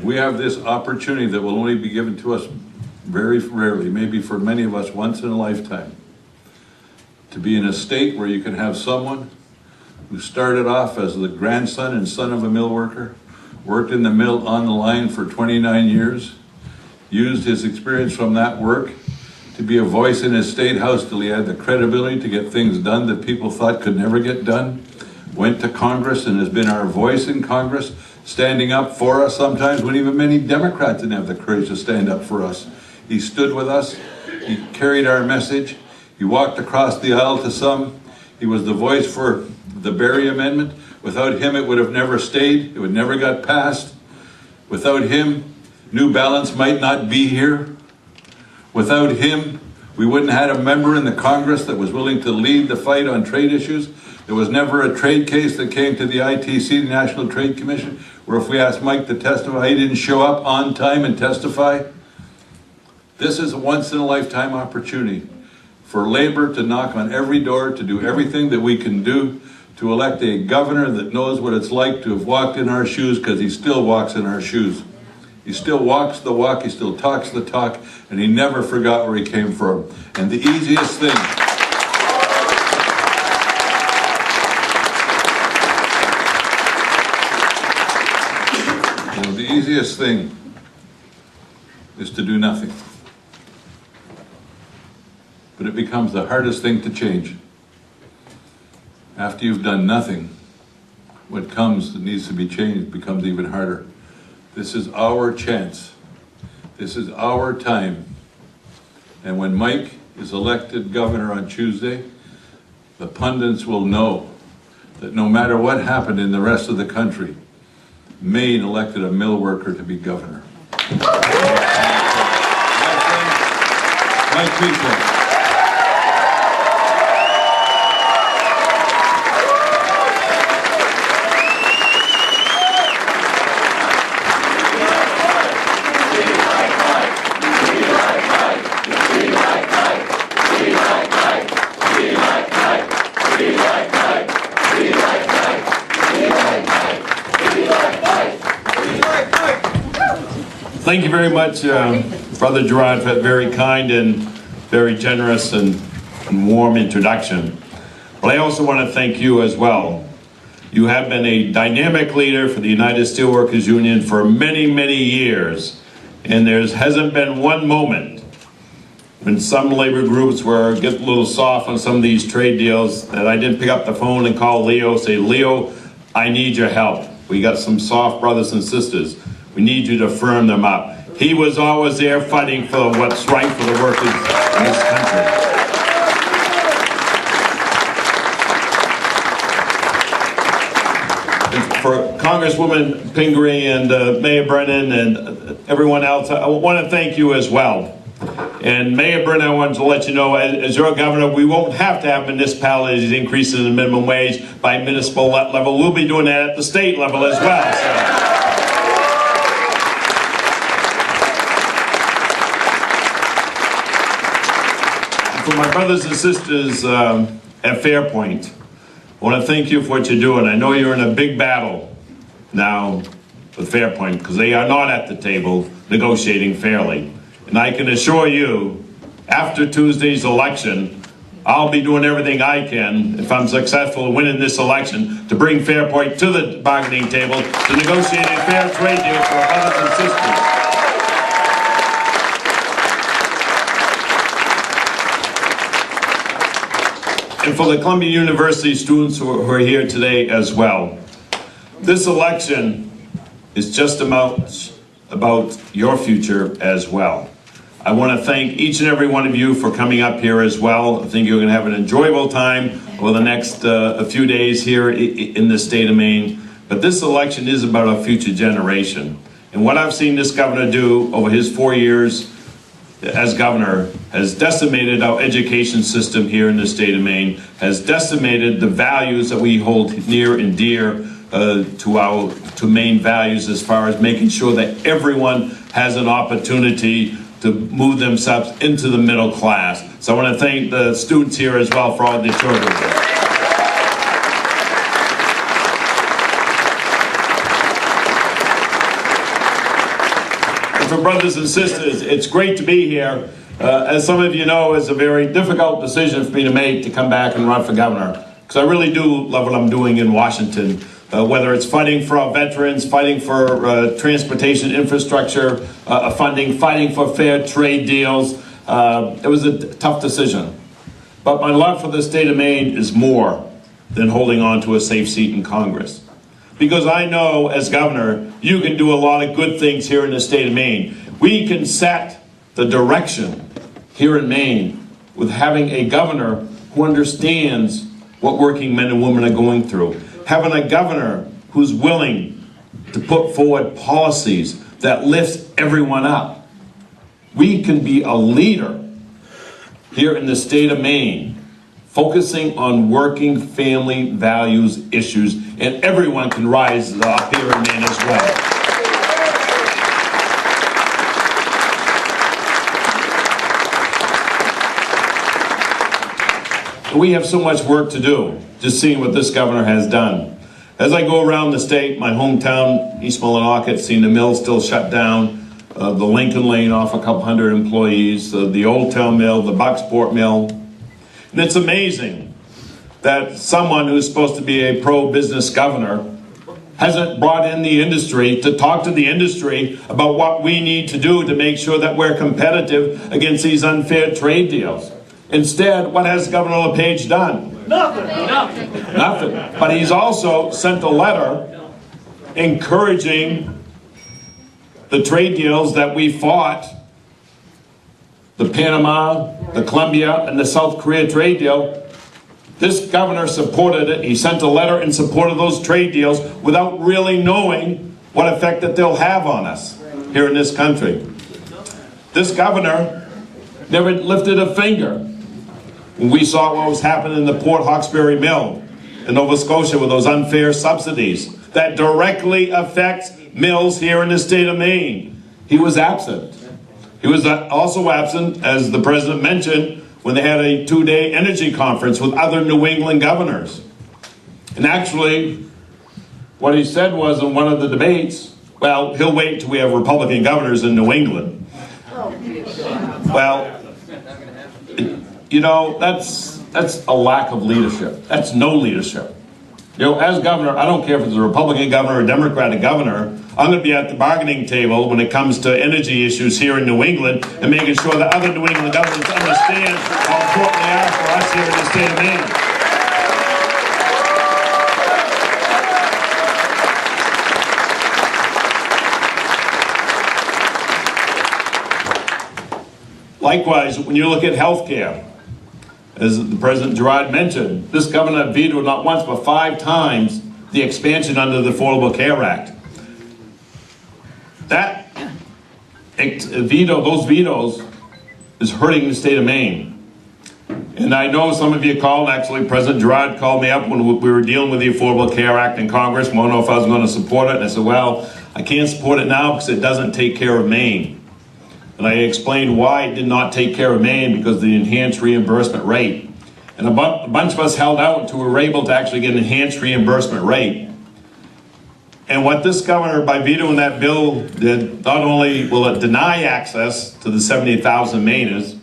We have this opportunity that will only be given to us very rarely, maybe for many of us once in a lifetime, to be in a state where you can have someone who started off as the grandson and son of a mill worker, worked in the mill on the line for 29 years, used his experience from that work to be a voice in his state house till he had the credibility to get things done that people thought could never get done, went to Congress and has been our voice in Congress, standing up for us sometimes when even many Democrats didn't have the courage to stand up for us. He stood with us, he carried our message, he walked across the aisle to some, he was the voice for the Berry Amendment. Without him, it would have never stayed. It would never got passed. Without him, New Balance might not be here. Without him, we wouldn't have had a member in the Congress that was willing to lead the fight on trade issues. There was never a trade case that came to the ITC, the National Trade Commission, where if we asked Mike to testify, he didn't show up on time and testify. This is a once-in-a-lifetime opportunity for Labour to knock on every door, to do everything that we can do, to elect a governor that knows what it's like to have walked in our shoes, because he still walks in our shoes. He still walks the walk, he still talks the talk, and he never forgot where he came from. And the easiest thing, the easiest thing is to do nothing. But it becomes the hardest thing to change. After you've done nothing, what comes that needs to be changed becomes even harder. This is our chance. This is our time. And when Mike is elected governor on Tuesday, the pundits will know that no matter what happened in the rest of the country, Maine elected a mill worker to be governor. My people. Thank you very much, Brother Gerard, for that very kind and very generous and warm introduction. But I also want to thank you as well. You have been a dynamic leader for the United Steelworkers Union for many, many years, and there hasn't been one moment when some labor groups were getting a little soft on some of these trade deals that I didn't pick up the phone and call Leo, say, Leo, I need your help. We got some soft brothers and sisters. We need you to firm them up. He was always there fighting for what's right for the workers in this country. And for Congresswoman Pingree and Mayor Brennan and everyone else, I want to thank you as well. And Mayor Brennan, I wanted to let you know, as your governor, we won't have to have municipalities increasing the minimum wage by municipal level. We'll be doing that at the state level as well. So. For my brothers and sisters at Fairpoint, I want to thank you for what you're doing. I know you're in a big battle now with Fairpoint because they are not at the table negotiating fairly. And I can assure you, after Tuesday's election, I'll be doing everything I can, if I'm successful in winning this election, to bring Fairpoint to the bargaining table to negotiate a fair trade deal for our brothers and sisters. And for the Columbia University students who are here today as well, this election is just about your future as well. I want to thank each and every one of you for coming up here as well. I think you're going to have an enjoyable time over the next a few days here in the state of Maine. But this election is about our future generation. And what I've seen this governor do over his 4 years as governor has decimated our education system here in the state of Maine, has decimated the values that we hold near and dear to Maine values, as far as making sure that everyone has an opportunity to move themselves into the middle class. So I want to thank the students here as well for all the children. for brothers and sisters, it's great to be here. As some of you know, it's a very difficult decision for me to make to come back and run for governor, because I really do love what I'm doing in Washington. Whether it's fighting for our veterans, fighting for transportation infrastructure, funding, fighting for fair trade deals. It was a tough decision. But my love for the state of Maine is more than holding on to a safe seat in Congress. Because I know, as governor, you can do a lot of good things here in the state of Maine. We can set the direction here in Maine with having a governor who understands what working men and women are going through. Having a governor who's willing to put forward policies that lifts everyone up. We can be a leader here in the state of Maine, focusing on working family values issues, and everyone can rise up here in Maine as well. We have so much work to do, just seeing what this governor has done. As I go around the state, my hometown, East Millinocket, seeing the mill still shut down, the Lincoln laying off a couple hundred employees, the Old Town Mill, the Bucksport Mill. And it's amazing that someone who's supposed to be a pro-business governor hasn't brought in the industry to talk to the industry about what we need to do to make sure that we're competitive against these unfair trade deals. Instead, what has Governor LePage done? Nothing. Nothing. But he's also sent a letter encouraging the trade deals that we fought, the Panama, the Colombia, and the South Korea trade deal. This governor supported it. He sent a letter in support of those trade deals without really knowing what effect that they'll have on us here in this country. This governor never lifted a finger when we saw what was happening in the Port Hawkesbury Mill in Nova Scotia with those unfair subsidies that directly affects mills here in the state of Maine. He was absent. He was also absent, as the president mentioned, when they had a two-day energy conference with other New England governors. And actually, what he said was in one of the debates, well, he'll wait till we have Republican governors in New England. Well, you know, that's a lack of leadership. That's no leadership. You know, as governor, I don't care if it's a Republican governor or a Democratic governor, I'm going to be at the bargaining table when it comes to energy issues here in New England and making sure that other New England governors understand how important they are for us here in the state of Maine. Likewise, when you look at health care, as the President Gerard mentioned, this governor vetoed not once but 5 times the expansion under the Affordable Care Act. That those vetoes is hurting the state of Maine. And I know some of you called, actually President Gerard called me up when we were dealing with the Affordable Care Act in Congress, wanted to know if I was going to support it, and I said, well, I can't support it now because it doesn't take care of Maine. And I explained why it did not take care of Maine, because of the enhanced reimbursement rate. And a bunch of us held out until we were able to actually get an enhanced reimbursement rate. And what this governor, by vetoing that bill, did, not only will it deny access to the 70,000 Mainers,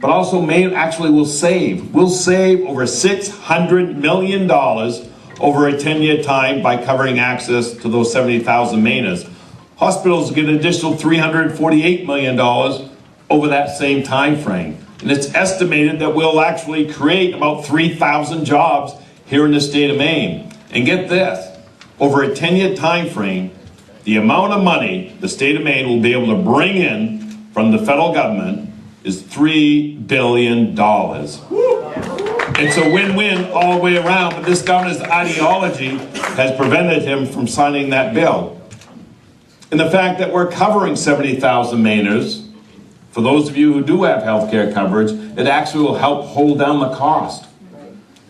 but also Maine actually will save. We'll save over $600 million over a 10-year time by covering access to those 70,000 Mainers. Hospitals get an additional $348 million over that same time frame. And it's estimated that we'll actually create about 3,000 jobs here in the state of Maine. And get this, over a 10-year time frame, the amount of money the state of Maine will be able to bring in from the federal government is $3 billion. It's a win-win all the way around, but this governor's ideology has prevented him from signing that bill. And the fact that we're covering 70,000 Mainers, for those of you who do have health care coverage, it actually will help hold down the cost,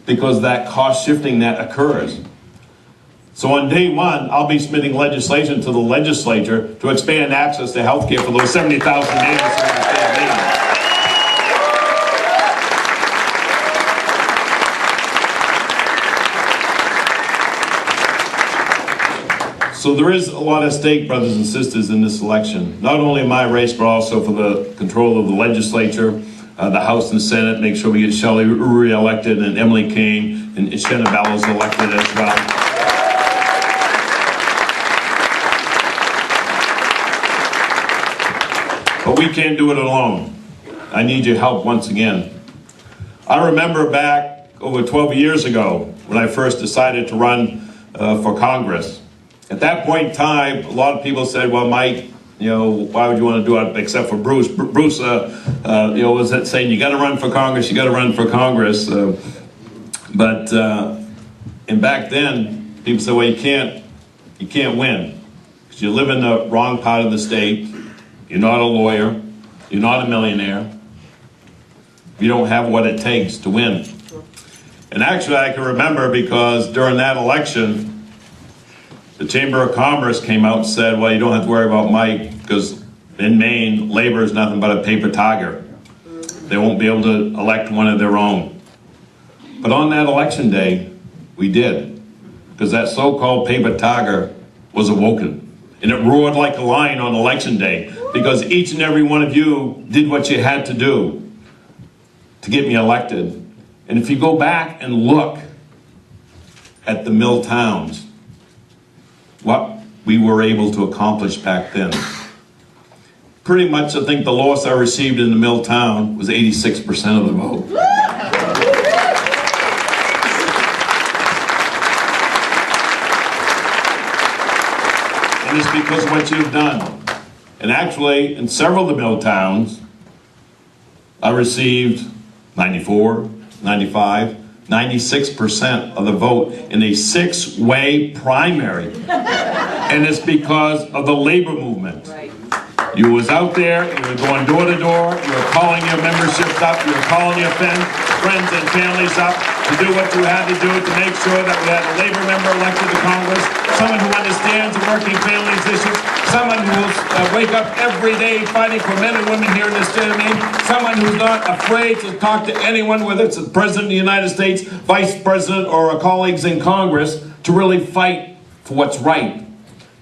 because that cost shifting that occurs. So on day one, I'll be submitting legislation to the legislature to expand access to health care for those 70,000 Mainers in the state of Maine. So there is a lot at stake, brothers and sisters, in this election. Not only my race, but also for the control of the legislature, the House and Senate, make sure we get Chellie re-elected and Emily Kane and Shinn elected as well. But we can't do it alone. I need your help once again. I remember back over 12 years ago when I first decided to run for Congress. At that point in time, a lot of people said, well, Mike, you know, why would you want to do it except for Bruce? Bruce, you know, was saying, you got to run for Congress, you got to run for Congress. And back then, people said, well, you can't win because you live in the wrong part of the state. You're not a lawyer. You're not a millionaire. You don't have what it takes to win. And actually, I can remember because during that election, the Chamber of Commerce came out and said, well, you don't have to worry about Mike because in Maine, labor is nothing but a paper tiger. They won't be able to elect one of their own. But on that election day, we did. Because that so-called paper tiger was awoken. And it roared like a lion on election day. Because each and every one of you did what you had to do to get me elected. And if you go back and look at the mill towns, what we were able to accomplish back then. Pretty much, I think the lowest I received in the mill town was 86% of the vote. And it's because of what you've done. And actually, in several of the mill towns, I received 94, 95, 96% of the vote in a 6-way primary. And it's because of the labor movement. Right. You was out there, you were going door to door, you were calling your memberships up, you were calling your friends and families up to do what you had to do to make sure that we had a labor member elected to Congress, someone who understands the working families issues, someone who will wake up every day fighting for men and women here in the state of Maine, someone who's not afraid to talk to anyone, whether it's the President of the United States, Vice President, or our colleagues in Congress, to really fight for what's right.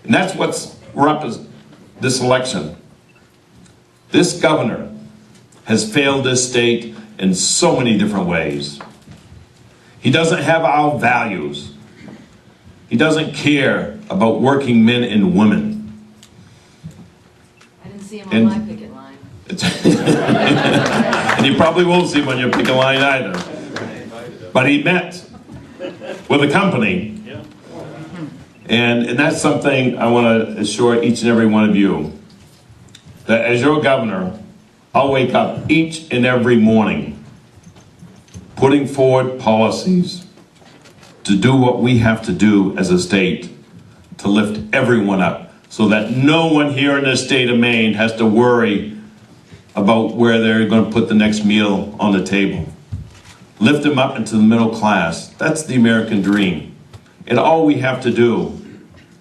And that's we're up to this election. This governor has failed this state in so many different ways. He doesn't have our values. He doesn't care about working men and women. I didn't see him on my picket line. And you probably won't see him on your picket line either. But he met with a company. And that's something I want to assure each and every one of you. That as your governor, I'll wake up each and every morning putting forward policies to do what we have to do as a state to lift everyone up so that no one here in the state of Maine has to worry about where they're going to put the next meal on the table. Lift them up into the middle class. That's the American dream. And all we have to do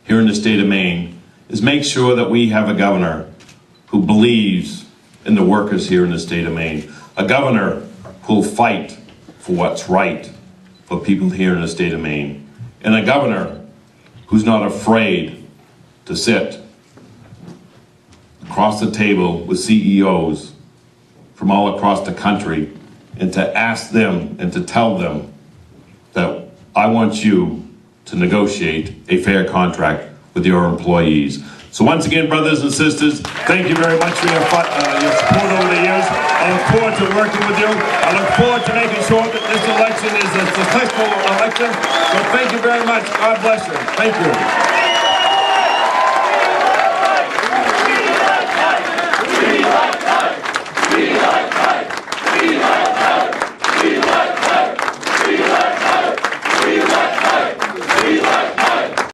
here in the state of Maine is make sure that we have a governor who believes in the workers here in the state of Maine. A governor who will fight for what's right for people here in the state of Maine. And a governor who's not afraid to sit across the table with CEOs from all across the country and to ask them and to tell them that I want you to negotiate a fair contract with your employees. So once again, brothers and sisters, thank you very much for your support over the years. I look forward to working with you. I look forward to making sure that this election is a successful election. So thank you very much. God bless you. Thank you.